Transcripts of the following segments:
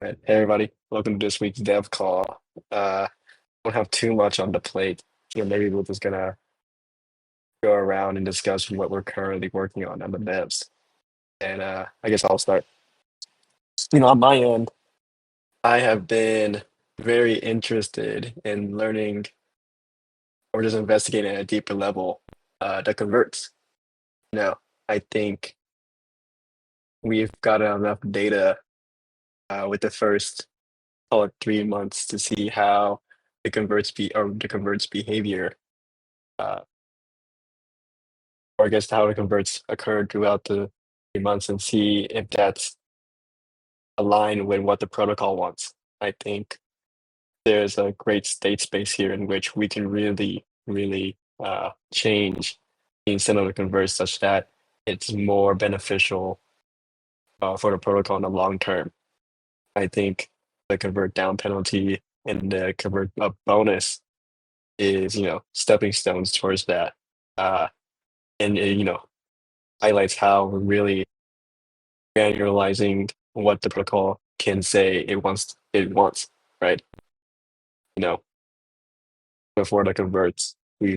Right. Hey everybody, welcome to this week's Dev Call. Don't have too much on the plate. Maybe we're just gonna go around and discuss what we're currently working on the devs. And I guess I'll start. On my end, I have been very interested in learning or just investigating at a deeper level the converts. You know, I think we've got enough data with the first call it 3 months to see how the converts behavior uh, or I guess how the converts occurred throughout the 3 months and see if that's aligned with what the protocol wants. I think there's a great state space here in which we can really change the incentive of the converts such that it's more beneficial for the protocol in the long term. I think the convert down penalty and the convert up bonus is, stepping stones towards that. Uh, and it highlights how we're really annualizing what the protocol can say it wants, right? You know, before the converts, or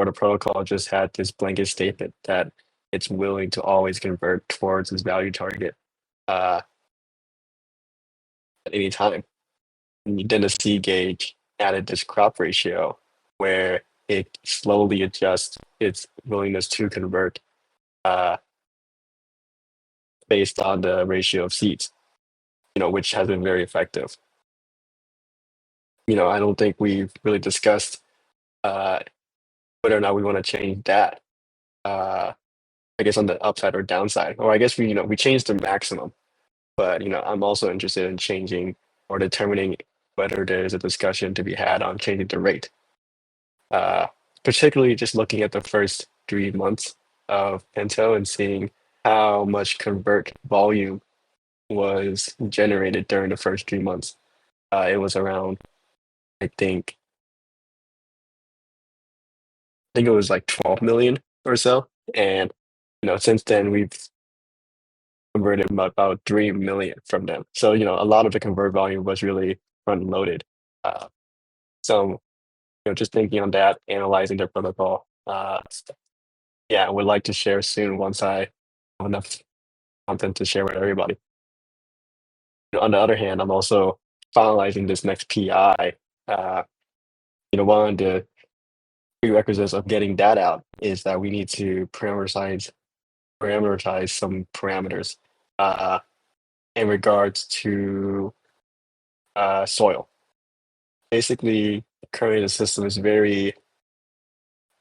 the protocol just had this blanket statement that it's willing to always convert towards its value target uh, at any time. And then the C gauge added this crop ratio where it slowly adjusts its willingness to convert uh, based on the ratio of seeds, which has been very effective. I don't think we've really discussed uh, whether or not we want to change that. Uh, I guess on the upside or downside, or I guess we changed the maximum, but I'm also interested in changing or determining whether there's a discussion to be had on changing the rate. Uh, Particularly just looking at the first 3 months of Pinto and seeing how much convert volume was generated during the first 3 months. It was around, I think, it was like 12 million or so. And since then we've converted about 3 million from them. So, a lot of the convert volume was really front loaded. Uh, so, just thinking on that, analyzing their protocol. Yeah, I would like to share soon once I have enough content to share with everybody. On the other hand, I'm also finalizing this next PI. Uh, One of the prerequisites of getting that out is that we need to parameterize some parameters uh, in regards to soil. Basically, currently the system is very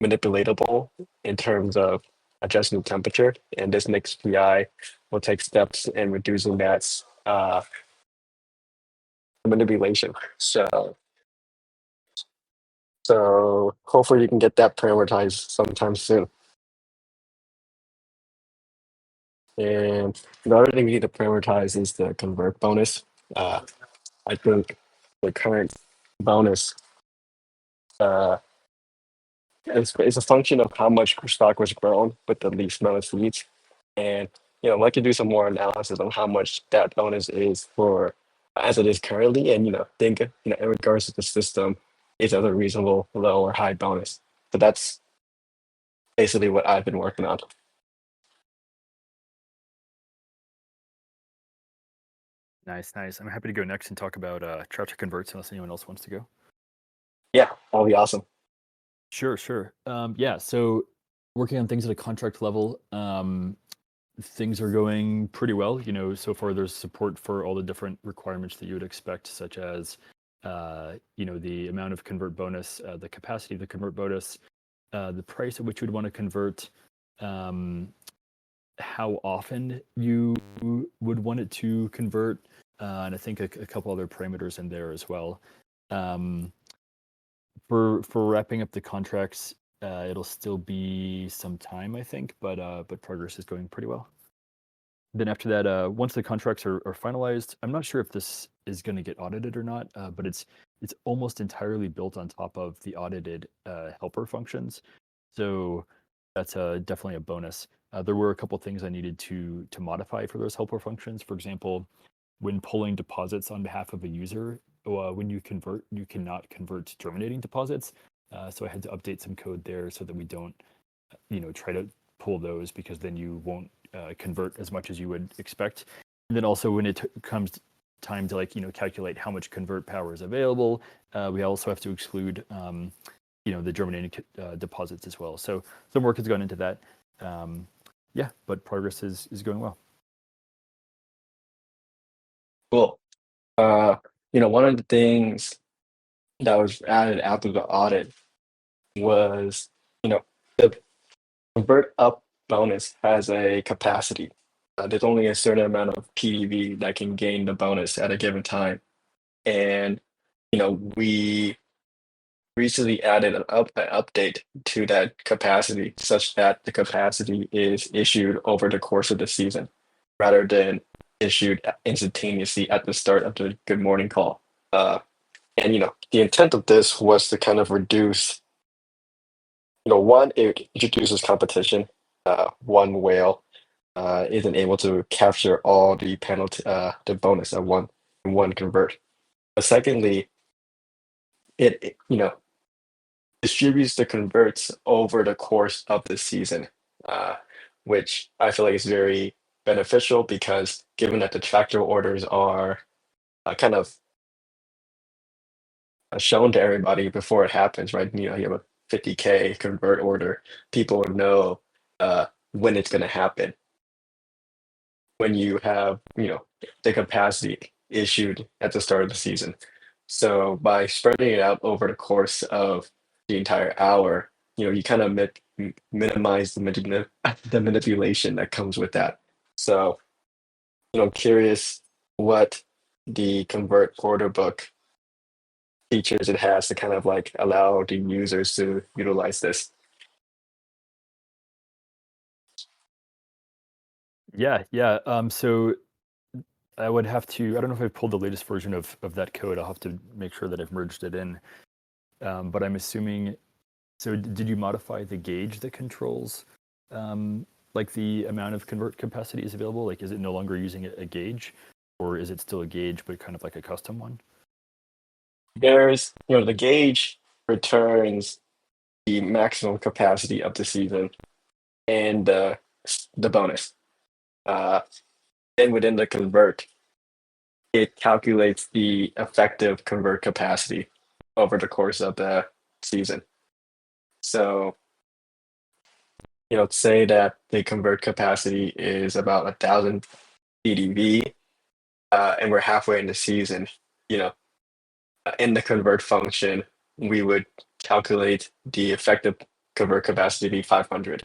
manipulatable in terms of adjusting the temperature, and this next PI will take steps in reducing that manipulation. So hopefully you can get that prioritized sometime soon. And the other thing we need to prioritize is the convert bonus. Uh, I think the current bonus uh, is a function of how much stock was grown with the least amount of seeds. And I'd like to do some more analysis on how much that bonus is for as it is currently, and think in regards to the system, is it a reasonable low or high bonus? So that's basically what I've been working on. Nice, nice. I'm happy to go next and talk about Charter converts unless anyone else wants to go. Yeah, that'll be awesome. Sure, sure. Yeah, so working on things at a contract level, things are going pretty well. So far there's support for all the different requirements that you would expect, such as, the amount of convert bonus, the capacity of the convert bonus, the price at which you would want to convert, um, how often you would want it to convert, and I think a couple other parameters in there as well. Um, for wrapping up the contracts, it'll still be some time, I think, but progress is going pretty well. Then after that, once the contracts are finalized, I'm not sure if this is going to get audited or not, but it's almost entirely built on top of the audited helper functions. So that's definitely a bonus. There were a couple things I needed to modify for those helper functions. For example, when pulling deposits on behalf of a user, when you convert, you cannot convert germinating deposits. So I had to update some code there so that we don't, try to pull those, because then you won't convert as much as you would expect. And then also when it comes time to calculate how much convert power is available, we also have to exclude the germinating deposits as well. So some work has gone into that. Yeah, but progress is going well. Cool. One of the things that was added after the audit was, the convert up bonus has a capacity. There's only a certain amount of PDV that can gain the bonus at a given time. And, we recently added an update to that capacity such that the capacity is issued over the course of the season rather than issued instantaneously at the start of the good morning call. And the intent of this was to kind of reduce, one, it introduces competition. One whale isn't able to capture all the penalty, the bonus at one convert. But secondly, it distributes the converts over the course of the season, uh, which I feel like is very beneficial because given that the tractor orders are kind of shown to everybody before it happens, right? You have a 50K convert order, people would know when it's going to happen. When you have, the capacity issued at the start of the season. So by spreading it out over the course of the entire hour, you kind of minimize the manipulation that comes with that. So, curious what the convert order book features it has to kind of like allow the users to utilize this. Yeah, yeah. So I would have to. I don't know if I've pulled the latest version of that code. I'll have to make sure that I've merged it in. But I'm assuming. So did you modify the gauge that controls, like the amount of convert capacity is available? Like, is it no longer using a gauge, or is it still a gauge but kind of like a custom one? There's, the gauge returns the maximum capacity of the season and the bonus. Uh, then within the convert, it calculates the effective convert capacity over the course of the season. So, say that the convert capacity is about 1,000 PDV, and we're halfway in the season. You know, in the convert function, we would calculate the effective convert capacity to be 500.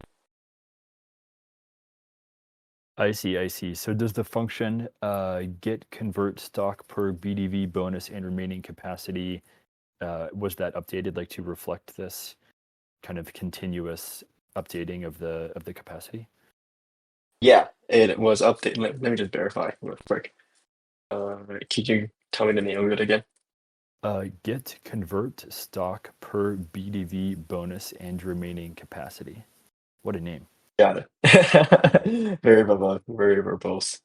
I see, I see. So does the function get convert stock per BDV bonus and remaining capacity, was that updated like to reflect this kind of continuous updating of the capacity? Yeah, it was updated. Let me just verify real quick. Could you tell me the name of it again? Get convert stock per BDV bonus and remaining capacity. What a name. Got it. Very verbose.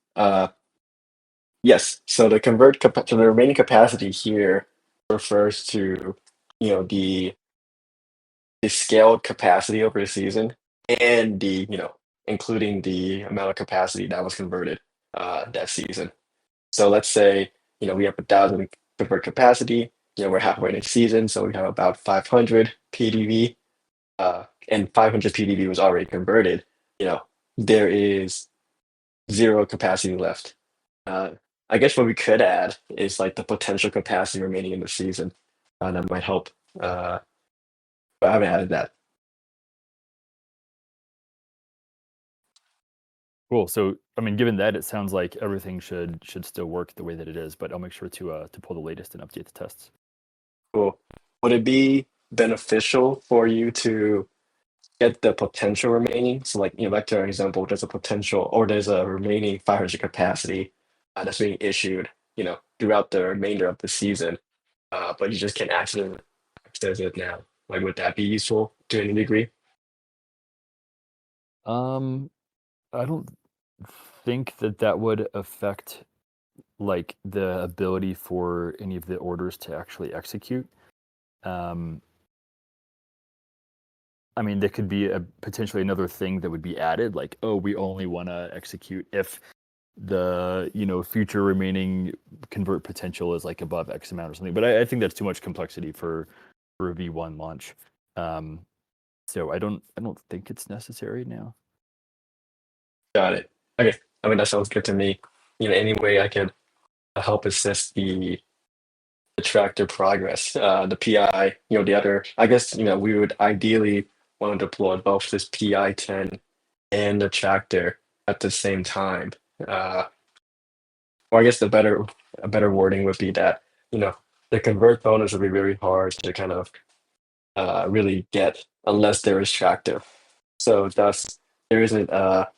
Yes. So so the remaining capacity here refers to, the scaled capacity over the season and including the amount of capacity that was converted that season. So let's say, we have 1,000 convert capacity, we're halfway in the season, so we have about 500 PDV, and 500 PDV was already converted, there is zero capacity left. Uh, I guess what we could add is like the potential capacity remaining in the season. That might help. Uh, but I haven't added that. Cool. So, I mean, given that, it sounds like everything should still work the way that it is, but I'll make sure to pull the latest and update the tests. Cool. Would it be beneficial for you to get the potential remaining? So, like, back to our example, there's a potential or there's a remaining 500 capacity that's being issued, throughout the remainder of the season, but you just can't access it now. Like, would that be useful to any degree? Um, I don't think that that would affect like the ability for any of the orders to actually execute. I mean, there could be a potentially another thing that would be added, like, oh, we only want to execute if the future remaining convert potential is like above X amount or something. But I think that's too much complexity for a V1 launch. So I don't think it's necessary now. Got it. Okay. I mean, that sounds good to me. Any way I could help assist the tractor progress, the PI, the other, I guess, we would ideally want to deploy both this PI-10 and the tractor at the same time. Uh, or I guess a better wording would be that, the convert bonus would be very hard to kind of really get unless there is tractor. So thus there isn't a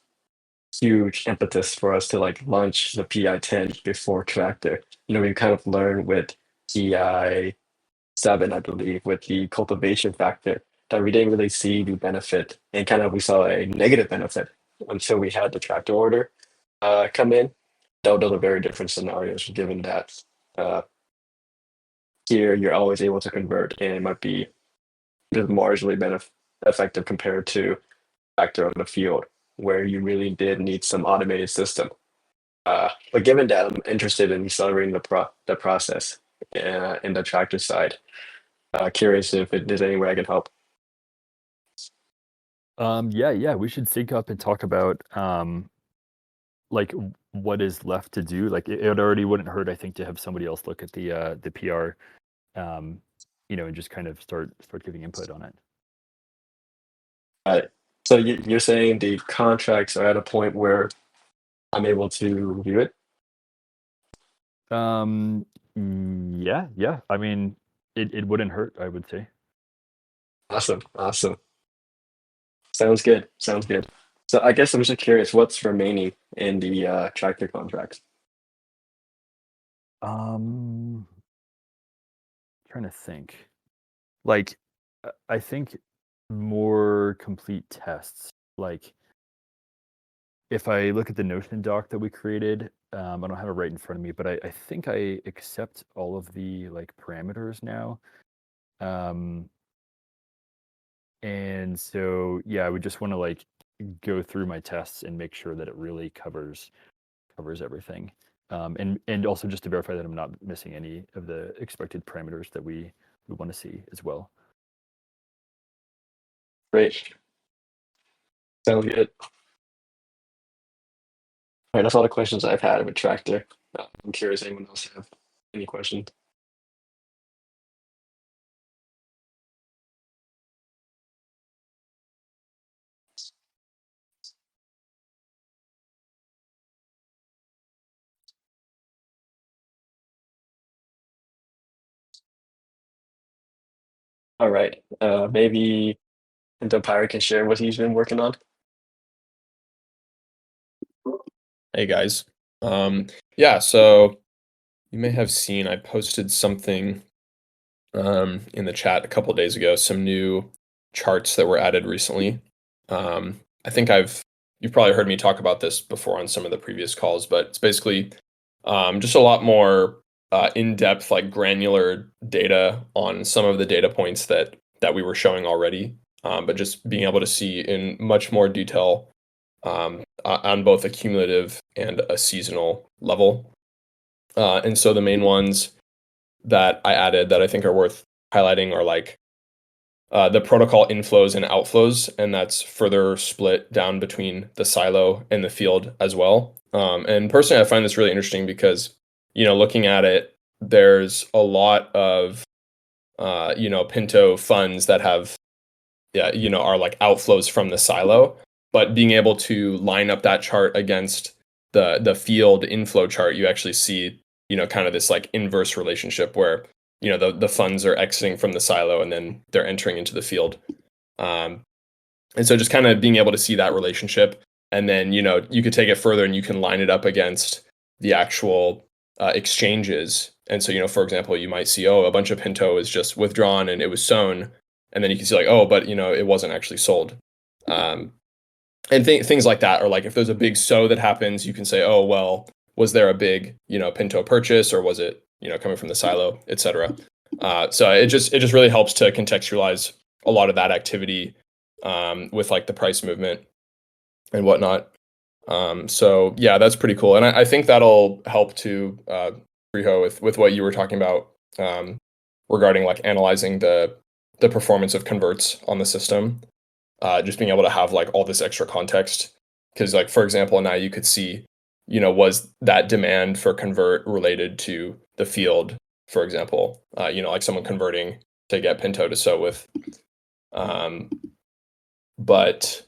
huge impetus for us to like launch the PI-10 before tractor. We kind of learned with PI-7, I believe, with the cultivation factor that we didn't really see the benefit and kind of we saw a negative benefit until we had the tractor order come in. Those are very different scenarios given that uh, here you're always able to convert and it might be just marginally effective compared to factor on the field where you really did need some automated system. But given that, I'm interested in accelerating the process in the tractor side. Curious if there's any way I can help. Yeah, we should sync up and talk about like what is left to do. Like it already wouldn't hurt, I think, to have somebody else look at the PR, um, and just kind of start giving input on it. Uh, so you're saying the contracts are at a point where I'm able to review it? Yeah. I mean, it wouldn't hurt, I would say. Awesome, awesome. Sounds good. Sounds good. So I guess I'm just curious, what's remaining in the tractor contracts? Um, Trying to think. Like, I think more complete tests. Like, if I look at the Notion doc that we created, I don't have it right in front of me, but I think I accept all of the like parameters now. Um, and so yeah, I would just want to like go through my tests and make sure that it really covers everything. And also just to verify that I'm not missing any of the expected parameters that we want to see as well. Great. Sounds good. All right, that's all the questions I've had with tractor. I'm curious, anyone else have any questions? All right. Maybe the pirate can share what he's been working on. Hey guys. Yeah, so you may have seen I posted something in the chat a couple of days ago, some new charts that were added recently. I think you've probably heard me talk about this before on some of the previous calls, but it's basically just a lot more in-depth, like granular data on some of the data points that we were showing already, but just being able to see in much more detail on both a cumulative and a seasonal level. And so the main ones that I added that I think are worth highlighting are like the protocol inflows and outflows, and that's further split down between the silo and the field as well. And personally, I find this really interesting because, looking at it, there's a lot of, Pinto funds that have, yeah, are like outflows from the silo, but being able to line up that chart against the field inflow chart, you actually see, kind of this like inverse relationship where, the funds are exiting from the silo and then they're entering into the field. Um, and so just kind of being able to see that relationship, and then, you could take it further and you can line it up against the actual exchanges. And so, for example, you might see, oh, a bunch of Pinto is just withdrawn and it was sown. And then you can see like, oh, but it wasn't actually sold. And things like that, or like if there's a big sow that happens, you can say, oh, well, was there a big, Pinto purchase, or was it, coming from the silo, etc. So it just really helps to contextualize a lot of that activity with like the price movement and whatnot. So yeah, that's pretty cool, and I think that'll help to Riho with what you were talking about regarding like analyzing the performance of converts on the system. Just being able to have like all this extra context, because like for example, now you could see, was that demand for convert related to the field, for example, like someone converting to get Pinto to sow with. Um, but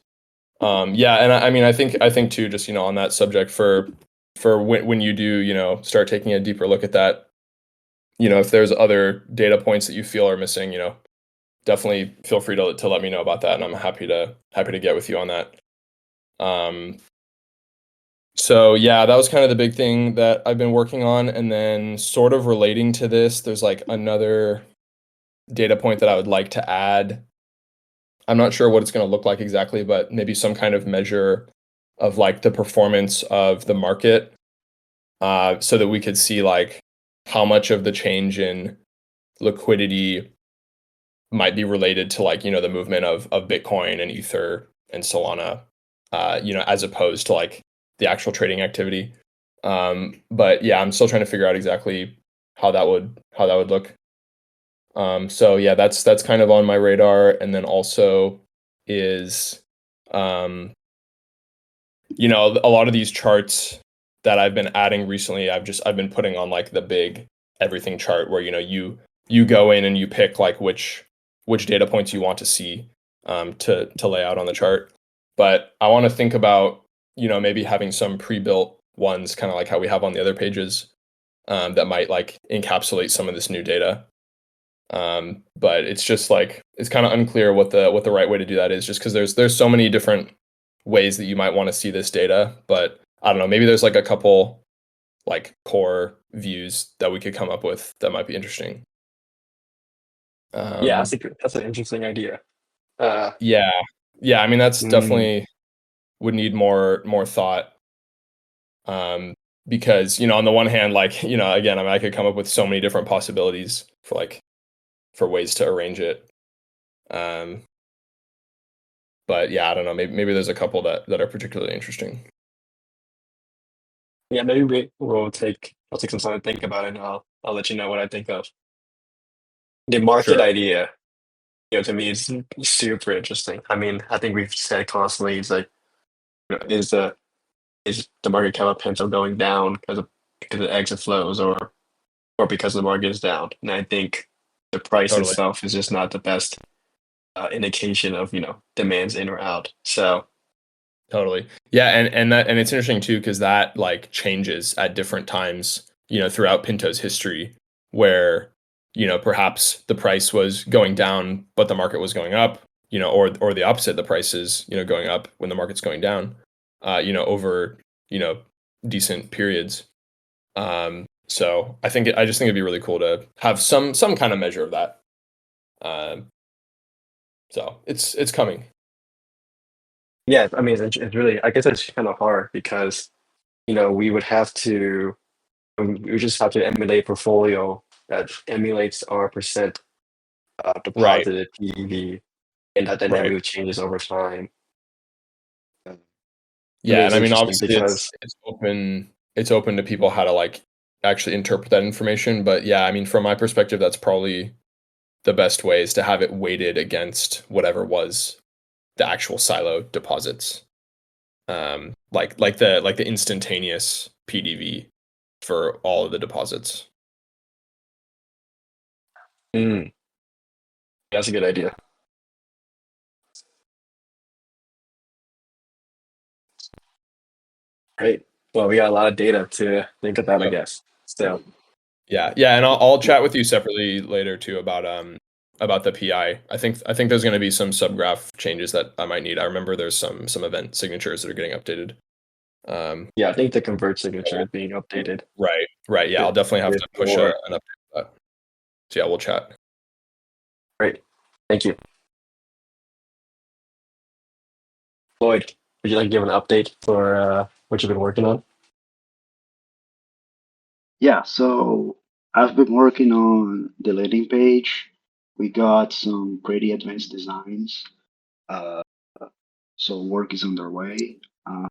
yeah, and I mean, I think too, just on that subject, for when you do start taking a deeper look at that, if there's other data points that you feel are missing, definitely feel free to let me know about that, and I'm happy to get with you on that. Um, so yeah, that was kind of the big thing that I've been working on, and then sort of relating to this, there's like another data point that I would like to add. I'm not sure what it's going to look like exactly, but maybe some kind of measure of like the performance of the market, so that we could see like how much of the change in liquidity might be related to like the movement of Bitcoin and Ether and Solana, as opposed to like the actual trading activity. But yeah, I'm still trying to figure out exactly how that would look. So yeah, that's kind of on my radar, and then also is um, a lot of these charts that I've been adding recently, I've been putting on like the big everything chart where you go in and you pick like which data points you want to see to lay out on the chart. But I want to think about maybe having some pre-built ones, kind of like how we have on the other pages, that might like encapsulate some of this new data. But it's just like it's kind of unclear what the right way to do that is, just because there's so many different ways that you might want to see this data. But I don't know, maybe there's like a couple like core views that we could come up with that might be interesting. Yeah, Um, that's an interesting idea. Uh, yeah, yeah. I mean, that's mm, definitely would need more thought. Um, because on the one hand, like again, I mean, I could come up with so many different possibilities for ways to arrange it. Um, but yeah, I don't know. Maybe there's a couple that are particularly interesting. yeah, maybe I'll take some time to think about it, and I'll let you know what I think of the market Sure. idea. To me, it's super interesting. I mean, I think we've said constantly, it's like, is the market cap of Pinto going down because of exit flows, or because the market is down? And I think the price Totally. itself is just not the best indication of demands in or out. So Totally. Yeah, and it's interesting too, because that like changes at different times, throughout Pinto's history, where, perhaps the price was going down, but the market was going up, or the opposite, the price is, going up when the market's going down, over, you know, decent periods. So I just think it'd be really cool to have some kind of measure of that. Um, so it's coming. yeah, I mean, it's really, I guess it's kind of hard because we would have to we would just have to emulate a portfolio that emulates our percent Right, deposited PEV, and that right. dynamic changes over time. To me, Yeah, and it's I mean, interesting obviously, because it's open to people how to like actually interpret that information. But yeah, I mean, from my perspective, that's probably the best way is to have it weighted against whatever was the actual silo deposits, like the instantaneous PDV for all of the deposits. mm, that's a good idea. Great. Well, we got a lot of data to think about, I Yep. guess. So Yeah, yeah, and I'll chat with you separately later too about the PI. I think there's going to be some subgraph changes that I might need. I remember there's some event signatures that are getting updated. yeah, I think the convert signature is being updated. Right, right. Yeah, I'll Good. definitely have Good to push boy. an update for that. So yeah, we'll chat. Great. Thank you. Lloyd, would you like to give an update for what you've been working on? Yeah, so I've been working on the landing page. We got some pretty advanced designs. Uh, so work is underway. Uh,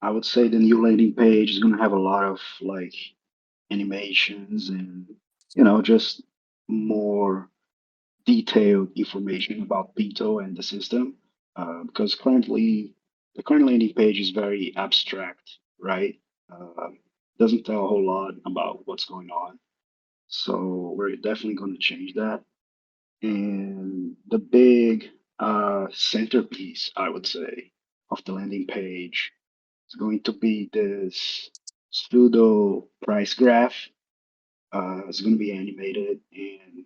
I would say the new landing page is gonna have a lot of like animations and just more detailed information about Pinto and the system. Because currently the current landing page is very abstract, right? Doesn't tell a whole lot about what's going on. So we're definitely going to change that. And the big centerpiece, I would say, of the landing page is going to be this pseudo price graph. It's going to be animated, and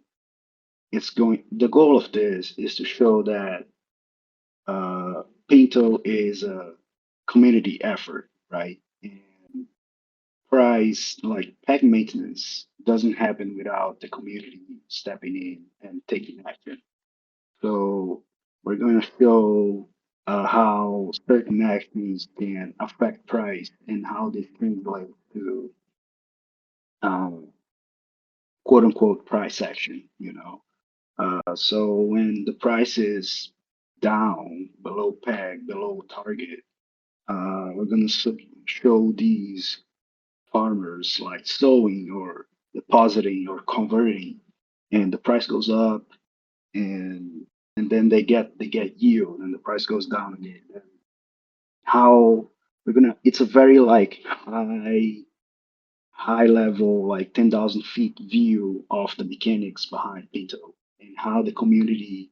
the goal of this is to show that Pinto is a community effort, right? And price, like pack maintenance, doesn't happen without the community stepping in and taking action. So we're going to show how certain actions can affect price and how this translates to um, quote unquote price action, so when the price is down, below peg, below target, we're going to show these farmers like sowing or depositing or converting, and the price goes up, and then they get yield, and the price goes down again. And how it's a very like high level, like 10,000 feet view of the mechanics behind Pinto and how the community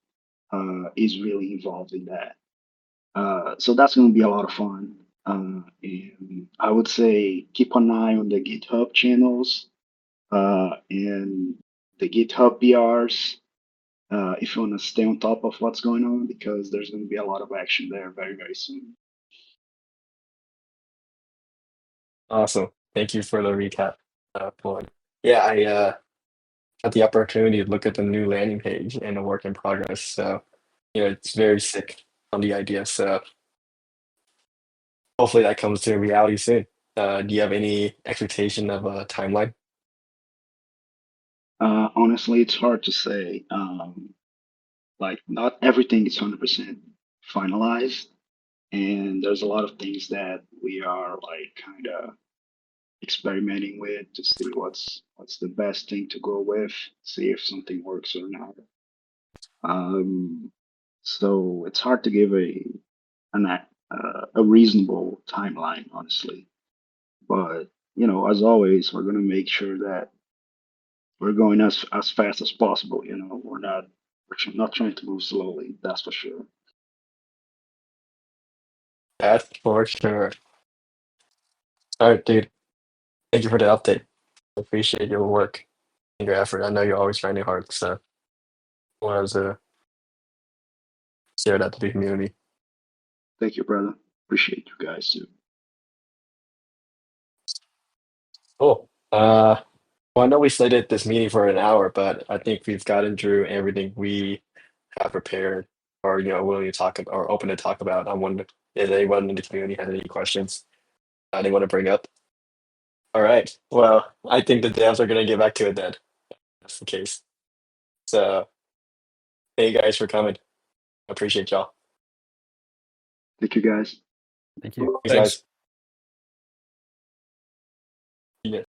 is really involved in that. So that's going to be a lot of fun. And I would say keep an eye on the GitHub channels and the GitHub BRs if you want to stay on top of what's going on, because there's going to be a lot of action there very, very soon. Awesome. Thank you for the recap, Floyd. Yeah, I had the opportunity to look at the new landing page and the work in progress. So, it's very sick on the idea. So hopefully that comes to reality soon. Do you have any expectation of a timeline? Honestly, it's hard to say. Like, not everything is 100% finalized, and there's a lot of things that we are like kind of experimenting with to see what's the best thing to go with, see if something works or not. Um, so it's hard to give a reasonable timeline, honestly. But as always, we're gonna make sure that we're going as fast as possible. We're not trying to move slowly. That's for sure. That's for sure. All right, dude. Thank you for the update. Appreciate your work and your effort. I know you're always trying hard, so I wanted to share that to the community. Thank you, brother. Appreciate you guys too. Cool. Well, I know we slated this meeting for an hour, but I think we've gotten through everything we have prepared or willing to talk about or open to talk about. I wonder if anyone in the community has any questions they want to bring up. All right. Well, I think the devs are gonna get back to it then. That's the case. So thank you guys for coming. Appreciate y'all. Thank you, guys. Thank you. Thanks, Thanks. guys. Yeah.